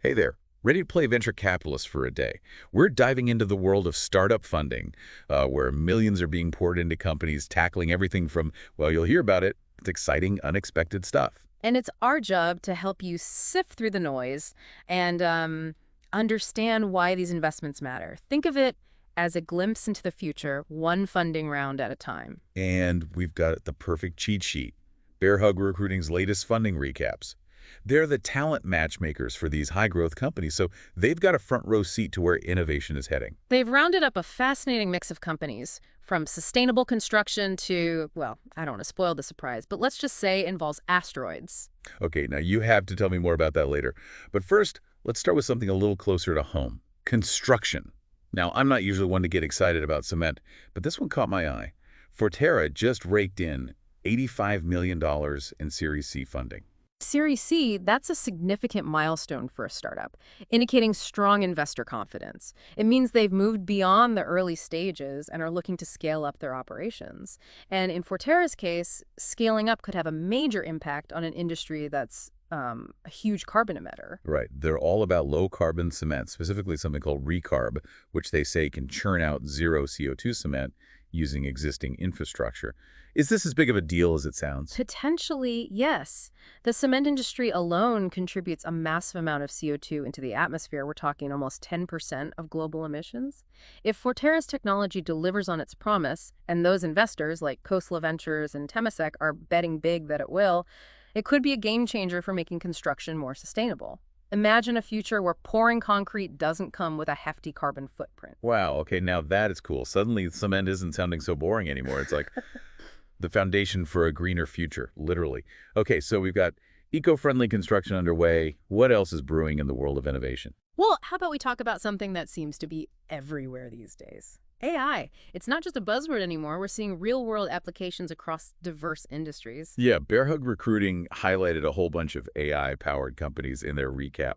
Hey there. Ready to play venture capitalist for a day? We're diving into the world of startup funding, where millions are being poured into companies tackling everything from, well, you'll hear about it, it's exciting, unexpected stuff. And it's our job to help you sift through the noise and understand why these investments matter. Think of it as a glimpse into the future, one funding round at a time. And we've got the perfect cheat sheet. Bearhug Recruiting's latest funding recaps. They're the talent matchmakers for these high-growth companies, so they've got a front-row seat to where innovation is heading. They've rounded up a fascinating mix of companies, from sustainable construction to, well, I don't want to spoil the surprise, but let's just say it involves asteroids. Okay, now you have to tell me more about that later. But first, let's start with something a little closer to home. Construction. Now, I'm not usually one to get excited about cement, but this one caught my eye. Forterra just raked in $85 million in Series C funding. Series C, that's a significant milestone for a startup, indicating strong investor confidence. It means they've moved beyond the early stages and are looking to scale up their operations. And in Forterra's case, scaling up could have a major impact on an industry that's a huge carbon emitter. Right. They're all about low-carbon cement, specifically something called recarb, which they say can churn out zero CO2 cement using existing infrastructure. Is this as big of a deal as it sounds? Potentially, yes. The cement industry alone contributes a massive amount of CO2 into the atmosphere. We're talking almost 10% of global emissions. If Forterra's technology delivers on its promise, and those investors like Khosla Ventures and Temasek are betting big that it will, it could be a game changer for making construction more sustainable. Imagine a future where pouring concrete doesn't come with a hefty carbon footprint. Wow, okay, now that is cool. Suddenly, cement isn't sounding so boring anymore. It's like the foundation for a greener future, literally. Okay, so we've got eco-friendly construction underway. What else is brewing in the world of innovation? Well, how about we talk about something that seems to be everywhere these days? AI. It's not just a buzzword anymore. We're seeing real-world applications across diverse industries. Yeah, Bearhug Recruiting highlighted a whole bunch of AI-powered companies in their recap.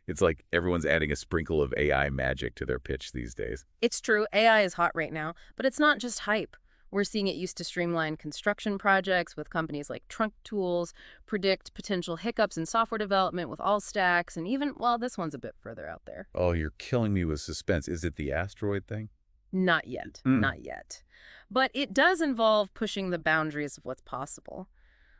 It's like everyone's adding a sprinkle of AI magic to their pitch these days. It's true, AI is hot right now, but it's not just hype. We're seeing it used to streamline construction projects with companies like Trunk Tools, predict potential hiccups in software development with Allstacks, and even, well, this one's a bit further out there. Oh, you're killing me with suspense. Is it the asteroid thing? Not yet, Mm. not yet. But it does involve pushing the boundaries of what's possible.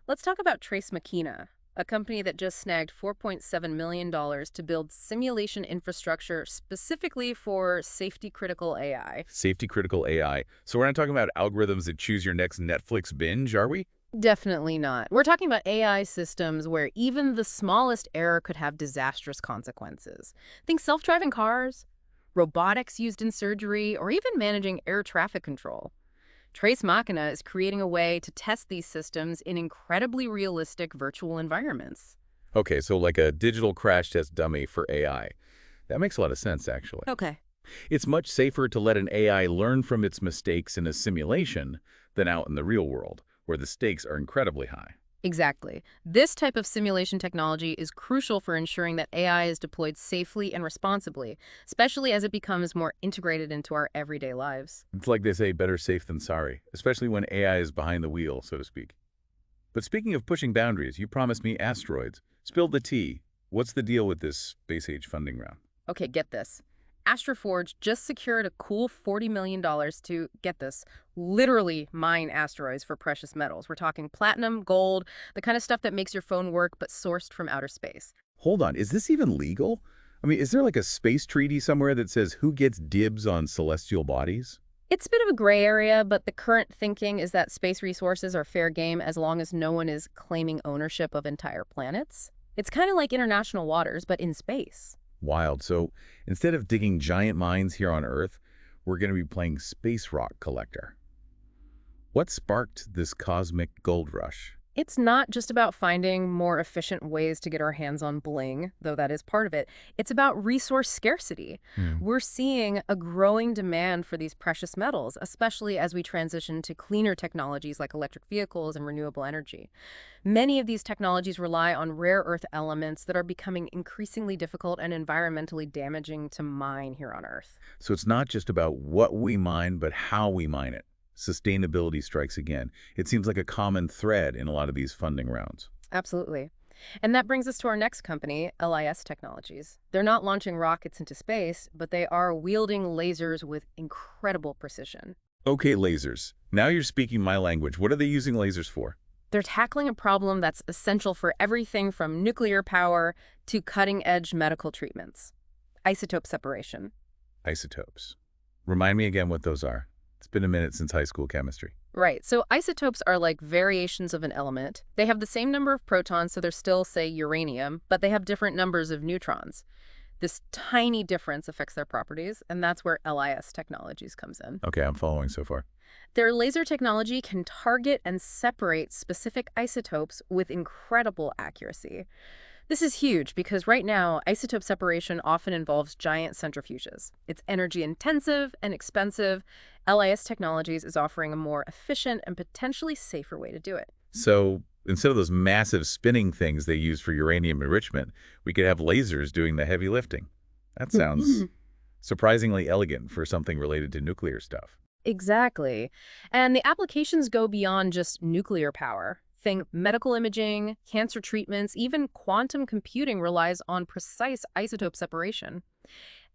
Let's talk about Trace Machina, a company that just snagged $4.7 million to build simulation infrastructure specifically for safety-critical AI. Safety-critical AI. So we're not talking about algorithms that choose your next Netflix binge, are we? Definitely not. We're talking about AI systems where even the smallest error could have disastrous consequences. Think self-driving cars, robotics used in surgery, or even managing air traffic control. Trace Machina is creating a way to test these systems in incredibly realistic virtual environments. Okay, so like a digital crash test dummy for AI. That makes a lot of sense, actually. Okay. It's much safer to let an AI learn from its mistakes in a simulation than out in the real world, where the stakes are incredibly high. Exactly. This type of simulation technology is crucial for ensuring that AI is deployed safely and responsibly, especially as it becomes more integrated into our everyday lives. It's like they say, better safe than sorry, especially when AI is behind the wheel, so to speak. But speaking of pushing boundaries, you promised me asteroids. Spill the tea. What's the deal with this space-age funding round? Okay, get this. Astroforge just secured a cool $40 million to, get this, literally mine asteroids for precious metals. We're talking platinum, gold, the kind of stuff that makes your phone work but sourced from outer space. Hold on, is this even legal? I mean, is there like a space treaty somewhere that says who gets dibs on celestial bodies? It's a bit of a gray area, but the current thinking is that space resources are fair game as long as no one is claiming ownership of entire planets. It's kind of like international waters, but in space. Wild. So instead of digging giant mines here on Earth, we're going to be playing space rock collector. What sparked this cosmic gold rush? It's not just about finding more efficient ways to get our hands on bling, though that is part of it. It's about resource scarcity. Hmm. We're seeing a growing demand for these precious metals, especially as we transition to cleaner technologies like electric vehicles and renewable energy. Many of these technologies rely on rare earth elements that are becoming increasingly difficult and environmentally damaging to mine here on Earth. So it's not just about what we mine, but how we mine it. Sustainability strikes again. It seems like a common thread in a lot of these funding rounds. Absolutely. And that brings us to our next company, LIS Technologies. They're not launching rockets into space, but they are wielding lasers with incredible precision. Okay, lasers. Now you're speaking my language. What are they using lasers for? They're tackling a problem that's essential for everything from nuclear power to cutting-edge medical treatments. Isotope separation. Isotopes. Remind me again what those are. It's been a minute since high school chemistry. Right, so isotopes are like variations of an element. They have the same number of protons, so they're still, say, uranium, but they have different numbers of neutrons. This tiny difference affects their properties, and that's where LIS Technologies comes in. Okay, I'm following so far. Their laser technology can target and separate specific isotopes with incredible accuracy. This is huge because right now, isotope separation often involves giant centrifuges. It's energy intensive and expensive. LIS Technologies is offering a more efficient and potentially safer way to do it. So instead of those massive spinning things they use for uranium enrichment, we could have lasers doing the heavy lifting. That sounds surprisingly elegant for something related to nuclear stuff. Exactly. And the applications go beyond just nuclear power. Think medical imaging, cancer treatments, even quantum computing relies on precise isotope separation.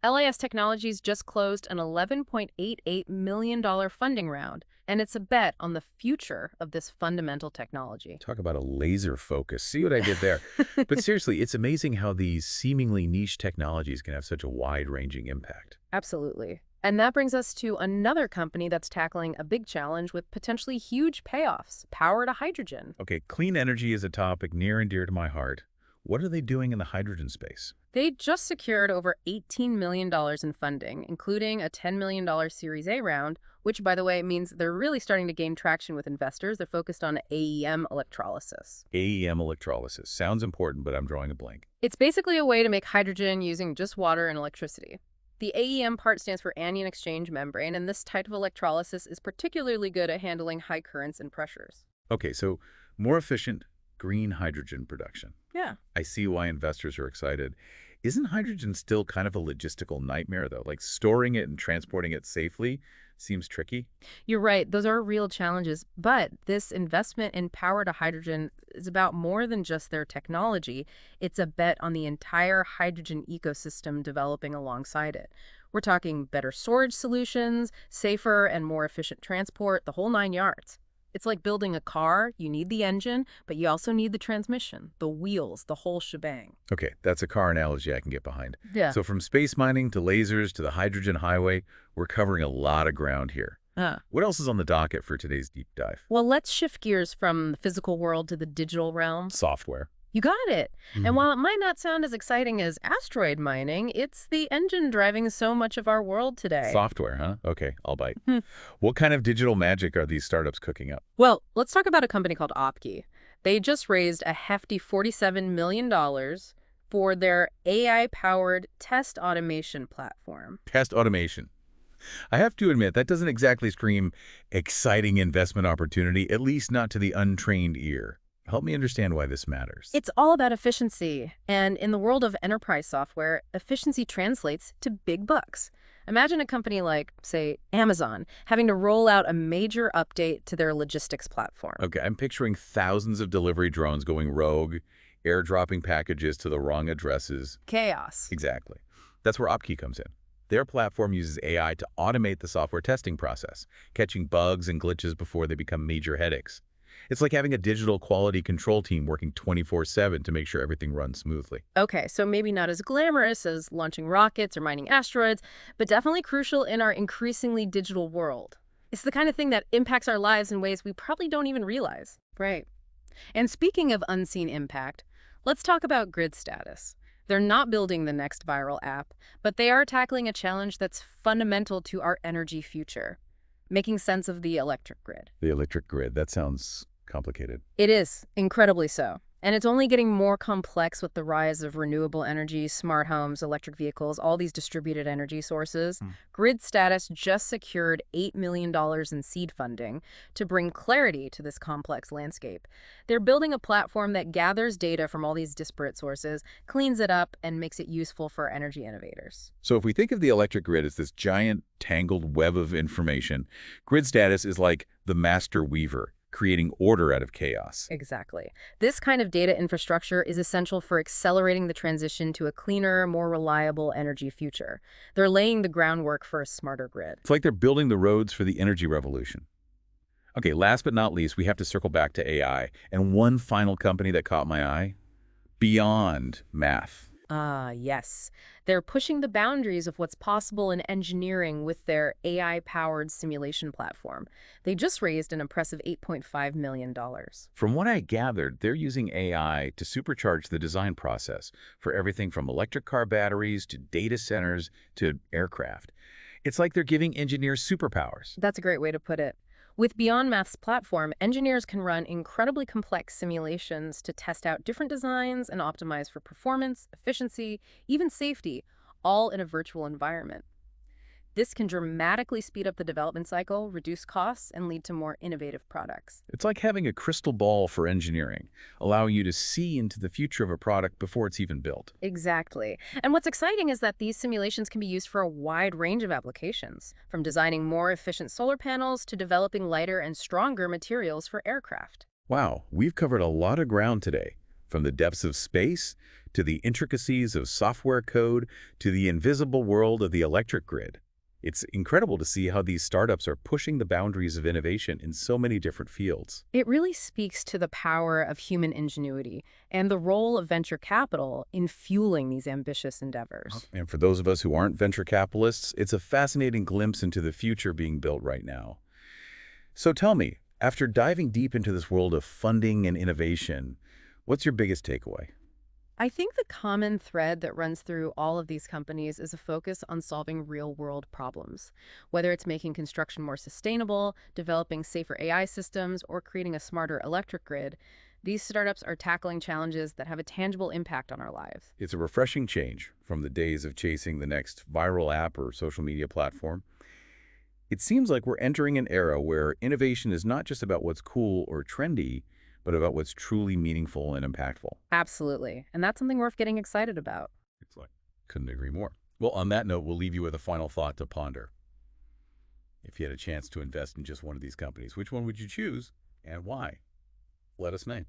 LIS Technologies just closed an $11.88 million funding round, and it's a bet on the future of this fundamental technology. Talk about a laser focus. See what I did there? But seriously, it's amazing how these seemingly niche technologies can have such a wide-ranging impact. Absolutely. And that brings us to another company that's tackling a big challenge with potentially huge payoffs, power to hydrogen. Okay, clean energy is a topic near and dear to my heart. What are they doing in the hydrogen space? They just secured over $18 million in funding, including a $10 million Series A round, which, by the way, means they're really starting to gain traction with investors. They're focused on AEM electrolysis. AEM electrolysis. Sounds important, but I'm drawing a blank. It's basically a way to make hydrogen using just water and electricity. The AEM part stands for anion exchange membrane, and this type of electrolysis is particularly good at handling high currents and pressures. Okay, so more efficient green hydrogen production. Yeah. I see why investors are excited. Isn't hydrogen still kind of a logistical nightmare, though? Like storing it and transporting it safely seems tricky. You're right. Those are real challenges. But this investment in power to hydrogen is about more than just their technology. It's a bet on the entire hydrogen ecosystem developing alongside it. We're talking better storage solutions, safer and more efficient transport, the whole 9 yards. It's like building a car. You need the engine, but you also need the transmission, the wheels, the whole shebang. Okay, that's a car analogy I can get behind. Yeah. So from space mining to lasers to the hydrogen highway, we're covering a lot of ground here. What else is on the docket for today's deep dive? Well, let's shift gears from the physical world to the digital realm. Software. You got it. And while it might not sound as exciting as asteroid mining, it's the engine driving so much of our world today. Software, huh? Okay, I'll bite. What kind of digital magic are these startups cooking up? Well, let's talk about a company called Opkey. They just raised a hefty $47 million for their AI-powered test automation platform. Test automation. I have to admit, that doesn't exactly scream exciting investment opportunity, at least not to the untrained ear. Help me understand why this matters. It's all about efficiency. And in the world of enterprise software, efficiency translates to big bucks. Imagine a company like, say, Amazon, having to roll out a major update to their logistics platform. Okay, I'm picturing thousands of delivery drones going rogue, airdropping packages to the wrong addresses. Chaos. Exactly. That's where Opkey comes in. Their platform uses AI to automate the software testing process, catching bugs and glitches before they become major headaches. It's like having a digital quality control team working 24/7 to make sure everything runs smoothly. Okay, so maybe not as glamorous as launching rockets or mining asteroids, but definitely crucial in our increasingly digital world. It's the kind of thing that impacts our lives in ways we probably don't even realize. Right. And speaking of unseen impact, let's talk about grid status. They're not building the next viral app, but they are tackling a challenge that's fundamental to our energy future, making sense of the electric grid. The electric grid, that sounds complicated. It is, incredibly so. And it's only getting more complex with the rise of renewable energy, smart homes, electric vehicles, all these distributed energy sources. Grid Status just secured $8 million in seed funding to bring clarity to this complex landscape. They're building a platform that gathers data from all these disparate sources, cleans it up, and makes it useful for energy innovators. So if we think of the electric grid as this giant, tangled web of information, Grid Status is like the master weaver, creating order out of chaos. Exactly. This kind of data infrastructure is essential for accelerating the transition to a cleaner, more reliable energy future. They're laying the groundwork for a smarter grid. It's like they're building the roads for the energy revolution. Okay, last but not least, we have to circle back to AI. And one final company that caught my eye, Beyond Math. Ah, yes. They're pushing the boundaries of what's possible in engineering with their AI-powered simulation platform. They just raised an impressive $8.5 million. From what I gathered, they're using AI to supercharge the design process for everything from electric car batteries to data centers to aircraft. It's like they're giving engineers superpowers. That's a great way to put it. With Beyond Math's platform, engineers can run incredibly complex simulations to test out different designs and optimize for performance, efficiency, even safety, all in a virtual environment. This can dramatically speed up the development cycle, reduce costs, and lead to more innovative products. It's like having a crystal ball for engineering, allowing you to see into the future of a product before it's even built. Exactly. And what's exciting is that these simulations can be used for a wide range of applications, from designing more efficient solar panels to developing lighter and stronger materials for aircraft. Wow, we've covered a lot of ground today, from the depths of space to the intricacies of software code to the invisible world of the electric grid. It's incredible to see how these startups are pushing the boundaries of innovation in so many different fields. It really speaks to the power of human ingenuity and the role of venture capital in fueling these ambitious endeavors. And for those of us who aren't venture capitalists, it's a fascinating glimpse into the future being built right now. So tell me, after diving deep into this world of funding and innovation, what's your biggest takeaway? I think the common thread that runs through all of these companies is a focus on solving real-world problems. Whether it's making construction more sustainable, developing safer AI systems, or creating a smarter electric grid, these startups are tackling challenges that have a tangible impact on our lives. It's a refreshing change from the days of chasing the next viral app or social media platform. It seems like we're entering an era where innovation is not just about what's cool or trendy, but about what's truly meaningful and impactful. Absolutely. And that's something worth getting excited about. It's like, couldn't agree more. Well, on that note, we'll leave you with a final thought to ponder. If you had a chance to invest in just one of these companies, which one would you choose and why? Let us know.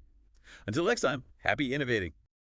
Until next time, happy innovating.